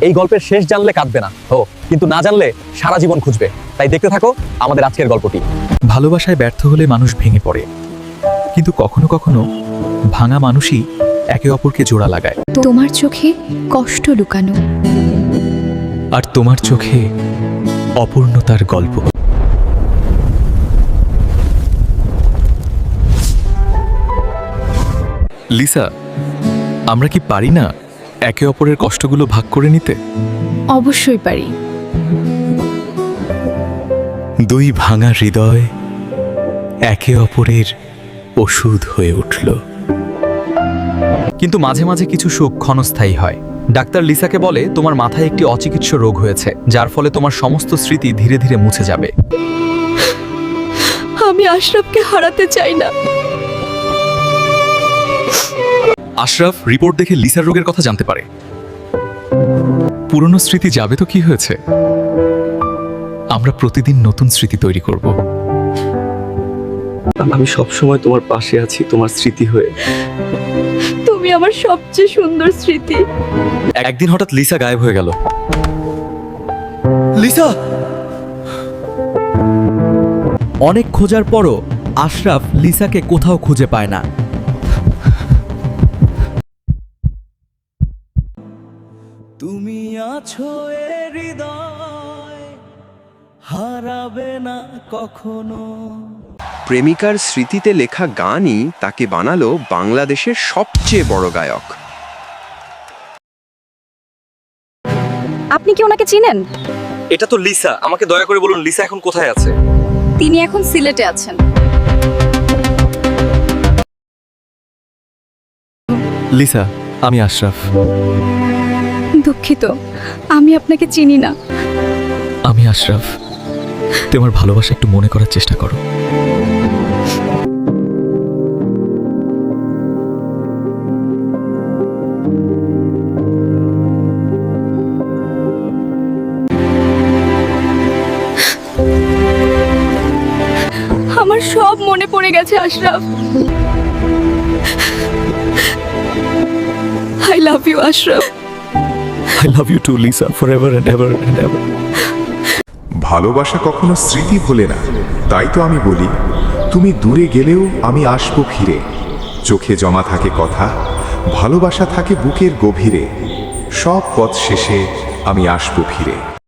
এই গল্পের শেষ জানলে কাঁদবে না কিন্তু না জানলে সারা জীবন খুঁজবে। তাই দেখতে থাকো আমাদের আজকের গল্পটি। ভালোবাসায় ব্যর্থ হলে মানুষ ভেঙে পড়ে, কিন্তু কখনো কখনো ভাঙা মানুষই একে অপরকে জোড়া লাগায়। তোমার চোখে কষ্ট লুকানো, আর তোমার চোখে অপূর্ণতার গল্প। লিসা, আমরা কি পারি না একে অপরের কষ্টগুলো ভাগ করে নিতে? অবশ্যই পারি। দুই ভাঙা হৃদয় একে অপরের ওষুধ হয়ে উঠল। কিন্তু মাঝে মাঝে কিছু সুখ ক্ষণস্থায়ী হয়। ডাক্তার লিসাকে বলে তোমার মাথায় একটি অচিকিৎস রোগ হয়েছে, যার ফলে তোমার সমস্ত স্মৃতি ধীরে ধীরে মুছে যাবে। আমি আশরাফকে হারাতে চাই না। আশরাফ রিপোর্ট দেখে লিসার রোগের কথা জানতে পারে। পুরনো স্মৃতি যাবে তো কি হয়েছে, আমরা প্রতিদিন নতুন স্মৃতি তৈরি করব। আমি সবসময় তোমার পাশে আছি, তোমার স্মৃতি হয়ে। তুমি আমার সবচেয়ে সুন্দর স্মৃতি। একদিন হঠাৎ লিসা গায়েব হয়ে গেল। লিসা! অনেক খোঁজার পরও আশরাফ লিসাকে কোথাও খুঁজে পায় না। তুমি আছো এ হৃদয়, হারাবে না কখনো। প্রেমিকার স্মৃতিতে লেখা গানই তাকে বানালো বাংলাদেশের সবচেয়ে বড় গায়ক। আপনি কি ওনাকে চিনেন? এটা তো লিসা, আমাকে দয়া করে বলুন লিসা এখন কোথায় আছে? তিনি এখন সিলেটে আছেন। লিসা, আমি আশরাফ। দুঃখিত, আমি আপনাকে চিনি না। আমি আশরাফ, তোমার ভালোবাসা একটু মনে করার চেষ্টা করো। আমার সব মনে পড়ে গেছে Ashraf. I love you Ashraf. I love you too, Lisa, forever and ever and ever. ভালোবাসা কখনো স্মৃতি ভোলে না, তাই তো আমি বলি তুমি দূরে গেলেও আমি আসবো ফিরে। চোখে জমা থাকে কথা, ভালোবাসা থাকে বুকের গভীরে। সব পথ শেষে আমি আসবো ফিরে।